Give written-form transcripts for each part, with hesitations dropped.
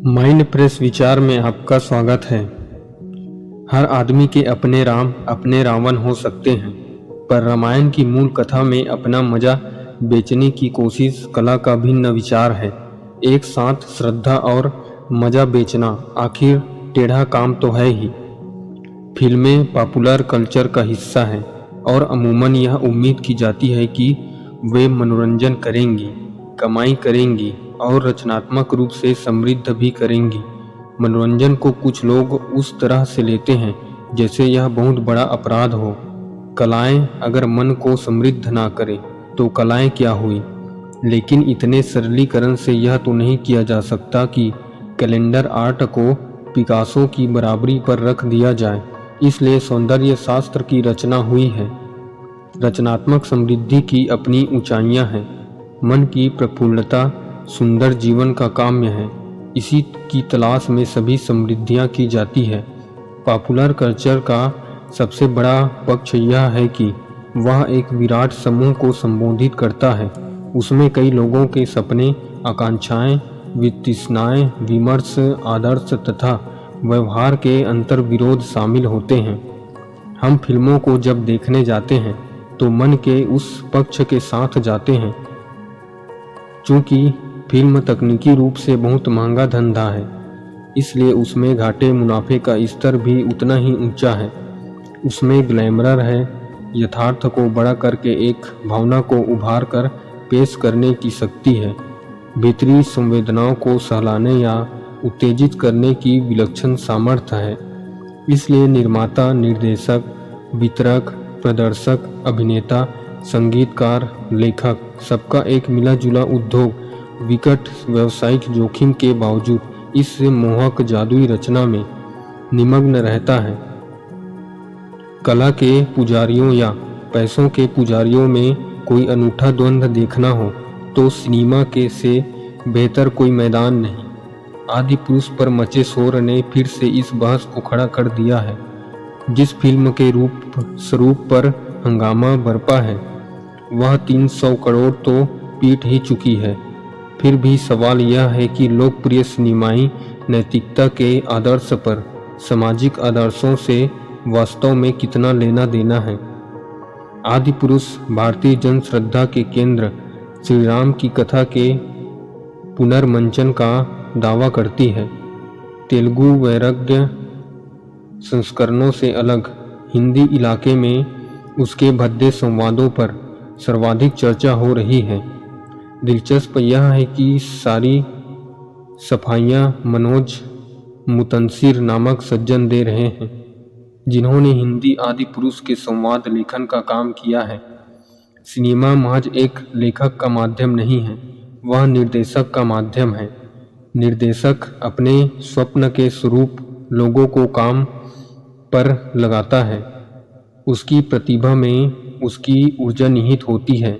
Mind fresh विचार में आपका स्वागत है। हर आदमी के अपने राम अपने रावण हो सकते हैं, पर रामायण की मूल कथा में अपना मजा बेचने की कोशिश कला का भिन्न विचार है। एक साथ श्रद्धा और मजा बेचना आखिर टेढ़ा काम तो है ही। फिल्में पॉपुलर कल्चर का हिस्सा हैं और अमूमन यह उम्मीद की जाती है कि वे मनोरंजन करेंगी, कमाई करेंगी और रचनात्मक रूप से समृद्ध भी करेंगी। मनोरंजन को कुछ लोग उस तरह से लेते हैं जैसे यह बहुत बड़ा अपराध हो। कलाएं अगर मन को समृद्ध ना करे तो कलाएं क्या हुई। लेकिन इतने सरलीकरण से यह तो नहीं किया जा सकता कि कैलेंडर आर्ट को पिकासो की बराबरी पर रख दिया जाए। इसलिए सौंदर्य शास्त्र की रचना हुई है। रचनात्मक समृद्धि की अपनी ऊंचाइयां हैं। मन की प्रफुल्लता सुंदर जीवन का काम्य है। इसी की तलाश में सभी समृद्धियां की जाती है। पॉपुलर कल्चर का सबसे बड़ा पक्ष यह है कि वह एक विराट समूह को संबोधित करता है। उसमें कई लोगों के सपने, आकांक्षाएं, वितृष्णाएं, विमर्श, आदर्श तथा व्यवहार के अंतर विरोध शामिल होते हैं। हम फिल्मों को जब देखने जाते हैं तो मन के उस पक्ष के साथ जाते हैं। चूंकि फिल्म तकनीकी रूप से बहुत महंगा धंधा है, इसलिए उसमें घाटे मुनाफे का स्तर भी उतना ही ऊंचा है। उसमें ग्लैमर है, यथार्थ को बड़ा करके एक भावना को उभार कर पेश करने की शक्ति है, भीतरी संवेदनाओं को सहलाने या उत्तेजित करने की विलक्षण सामर्थ्य है। इसलिए निर्माता, निर्देशक, वितरक, प्रदर्शक, अभिनेता, संगीतकार, लेखक सबका एक मिला जुला उद्योग विकट व्यावसायिक जोखिम के बावजूद इस मोहक जादुई रचना में निमग्न रहता है। कला के पुजारियों या पैसों के पुजारियों में कोई अनूठा द्वंद्व देखना हो तो सिनेमा के से बेहतर कोई मैदान नहीं। आदि पुरुष पर मचे शोर ने फिर से इस बहस को खड़ा कर दिया है। जिस फिल्म के स्वरूप पर हंगामा बरपा है वह 300 करोड़ तो पीट ही चुकी है। फिर भी सवाल यह है कि लोकप्रिय सिनेमाई नैतिकता के आदर्श पर सामाजिक आदर्शों से वास्तव में कितना लेना देना है। आदि पुरुष भारतीय जन श्रद्धा के केंद्र श्री राम की कथा के पुनर्मंचन का दावा करती है। तेलुगु वैराग्य संस्करणों से अलग हिंदी इलाके में उसके भद्दे संवादों पर सर्वाधिक चर्चा हो रही है। दिलचस्प यह है कि सारी सफाइयां मनोज मुतंसिर नामक सज्जन दे रहे हैं, जिन्होंने हिंदी आदि पुरुष के संवाद लेखन का काम किया है। सिनेमा महज एक लेखक का माध्यम नहीं है, वह निर्देशक का माध्यम है। निर्देशक अपने स्वप्न के स्वरूप लोगों को काम पर लगाता है। उसकी प्रतिभा में उसकी ऊर्जा निहित होती है।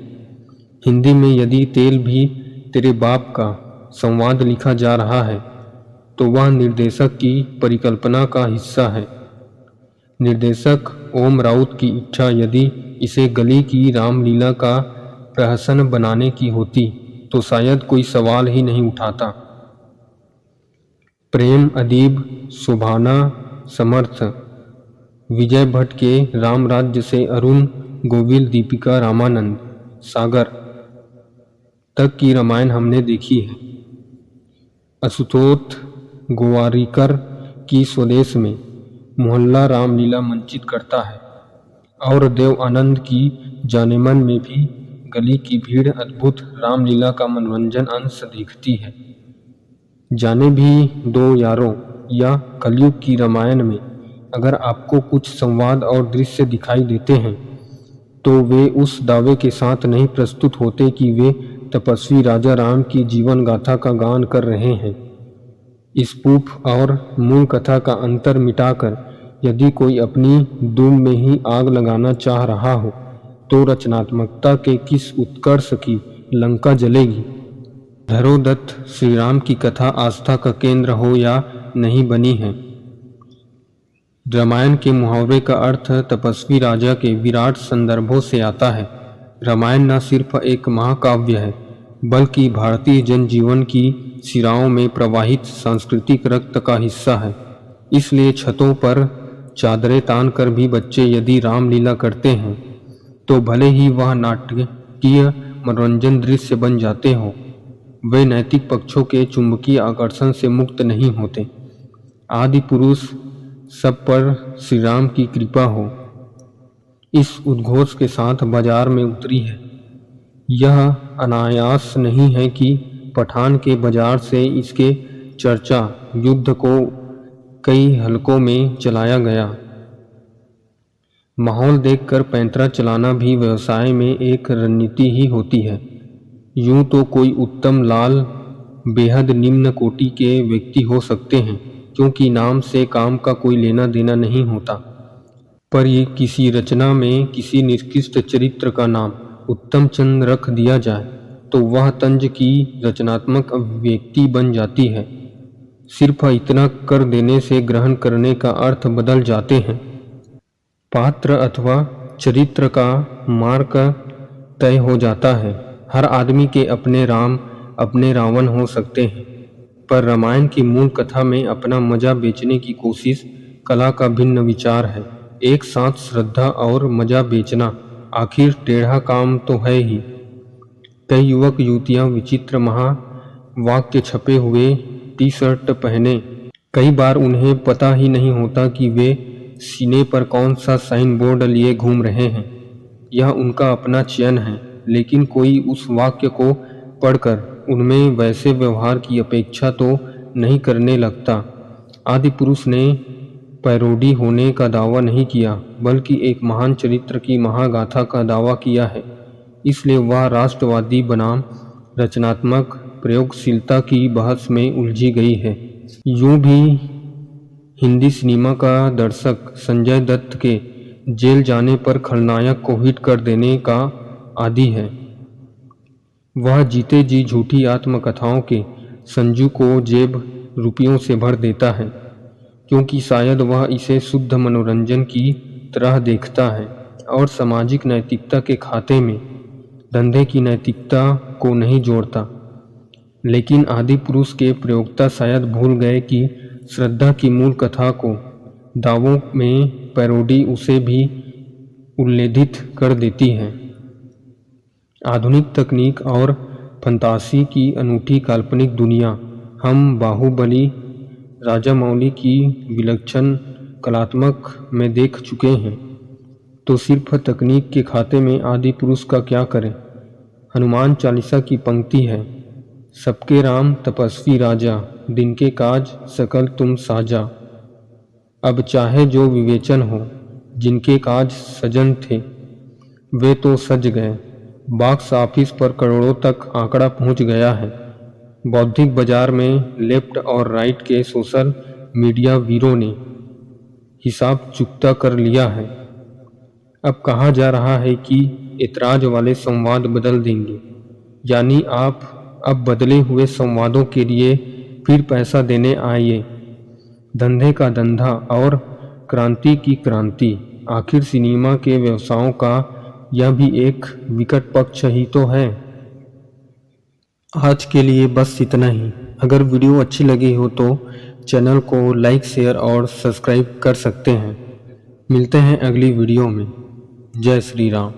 हिंदी में यदि तेल भी तेरे बाप का संवाद लिखा जा रहा है तो वह निर्देशक की परिकल्पना का हिस्सा है। निर्देशक ओम राउत की इच्छा यदि इसे गली की रामलीला का प्रहसन बनाने की होती तो शायद कोई सवाल ही नहीं उठाता। प्रेम अदीब, शोभाना समर्थ, विजय भट्ट के राम राज्य से अरुण गोविल, दीपिका रामानंद, सागर तक की रामायण हमने देखी है। आशुतोष गोवारिकर की स्वदेश में मोहल्ला रामलीला मंचित करता है और देव आनंद की जानेमन में भी गली की भीड़ अद्भुत रामलीला का मनोरंजन अंश देखती है। जाने भी दो यारों या कलयुग की रामायण में अगर आपको कुछ संवाद और दृश्य दिखाई देते हैं तो वे उस दावे के साथ नहीं प्रस्तुत होते कि वे तपस्वी राजा राम की जीवन गाथा का गान कर रहे हैं। स्पूफ और मूल कथा का अंतर मिटाकर यदि कोई अपनी धूम में ही आग लगाना चाह रहा हो तो रचनात्मकता के किस उत्कर्ष की लंका जलेगी। धरोदत्त श्री राम की कथा आस्था का केंद्र हो या नहीं बनी है। रामायण के मुहावरे का अर्थ तपस्वी राजा के विराट संदर्भों से आता है। रामायण न सिर्फ एक महाकाव्य है बल्कि भारतीय जनजीवन की सिराओं में प्रवाहित सांस्कृतिक रक्त का हिस्सा है। इसलिए छतों पर चादरें तान कर भी बच्चे यदि रामलीला करते हैं तो भले ही वह नाटकीय मनोरंजन दृश्य बन जाते हों, वे नैतिक पक्षों के चुंबकीय आकर्षण से मुक्त नहीं होते। आदि पुरुष सब पर श्री राम की कृपा हो, इस उद्घोष के साथ बाजार में उतरी है। यह अनायास नहीं है कि पठान के बाजार से इसके चर्चा युद्ध को कई हलकों में चलाया गया। माहौल देखकर पैंतरा चलाना भी व्यवसाय में एक रणनीति ही होती है। यूं तो कोई उत्तम लाल बेहद निम्न कोटि के व्यक्ति हो सकते हैं, क्योंकि नाम से काम का कोई लेना देना नहीं होता, पर ये किसी रचना में किसी निकृष्ट चरित्र का नाम उत्तम चंद रख दिया जाए तो वह तंज की रचनात्मक अभिव्यक्ति बन जाती है। सिर्फ इतना कर देने से ग्रहण करने का अर्थ बदल जाते हैं। पात्र अथवा चरित्र का मार्ग तय हो जाता है। हर आदमी के अपने राम अपने रावण हो सकते हैं, पर रामायण की मूल कथा में अपना मजा बेचने की कोशिश कला का भिन्न विचार है। एक साथ श्रद्धा और मजा बेचना आखिर टेढ़ा काम तो है ही। कई युवक युवतियां विचित्र महावाक्य छपे हुए टी शर्ट पहने, कई बार उन्हें पता ही नहीं होता कि वे सीने पर कौन सा साइन बोर्ड लिए घूम रहे हैं। यह उनका अपना चयन है, लेकिन कोई उस वाक्य को पढ़कर उनमें वैसे व्यवहार की अपेक्षा तो नहीं करने लगता। आदि पुरुष ने पैरोडी होने का दावा नहीं किया, बल्कि एक महान चरित्र की महागाथा का दावा किया है। इसलिए वह राष्ट्रवादी बनाम रचनात्मक प्रयोगशीलता की बहस में उलझी गई है। यूं भी हिंदी सिनेमा का दर्शक संजय दत्त के जेल जाने पर खलनायक को हिट कर देने का आदी है। वह जीते जी झूठी आत्मकथाओं के संजू को जेब रुपयों से भर देता है, क्योंकि शायद वह इसे शुद्ध मनोरंजन की तरह देखता है और सामाजिक नैतिकता के खाते में धंधे की नैतिकता को नहीं जोड़ता। लेकिन आदि पुरुष के प्रयोक्ता शायद भूल गए कि श्रद्धा की मूल कथा को दावों में पैरोडी उसे भी उल्लेखित कर देती है। आधुनिक तकनीक और फंतासी की अनूठी काल्पनिक दुनिया हम बाहुबली राजामौली की विलक्षण कलात्मक में देख चुके हैं, तो सिर्फ तकनीक के खाते में आदि पुरुष का क्या करें। हनुमान चालीसा की पंक्ति है, सबके राम तपस्वी राजा, दिन के काज सकल तुम साजा। अब चाहे जो विवेचन हो, जिनके काज सजन थे वे तो सज गए। बॉक्स ऑफिस पर करोड़ों तक आंकड़ा पहुंच गया है। बौद्धिक बाजार में लेफ्ट और राइट के सोशल मीडिया वीरों ने हिसाब चुकता कर लिया है। अब कहा जा रहा है कि ऐतराज वाले संवाद बदल देंगे, यानी आप अब बदले हुए संवादों के लिए फिर पैसा देने आइए। धंधे का धंधा और क्रांति की क्रांति। आखिर सिनेमा के व्यवसायों का यह भी एक विकट पक्ष ही तो है। आज के लिए बस इतना ही। अगर वीडियो अच्छी लगी हो तो चैनल को लाइक, शेयर और सब्सक्राइब कर सकते हैं। मिलते हैं अगली वीडियो में। जय श्री राम।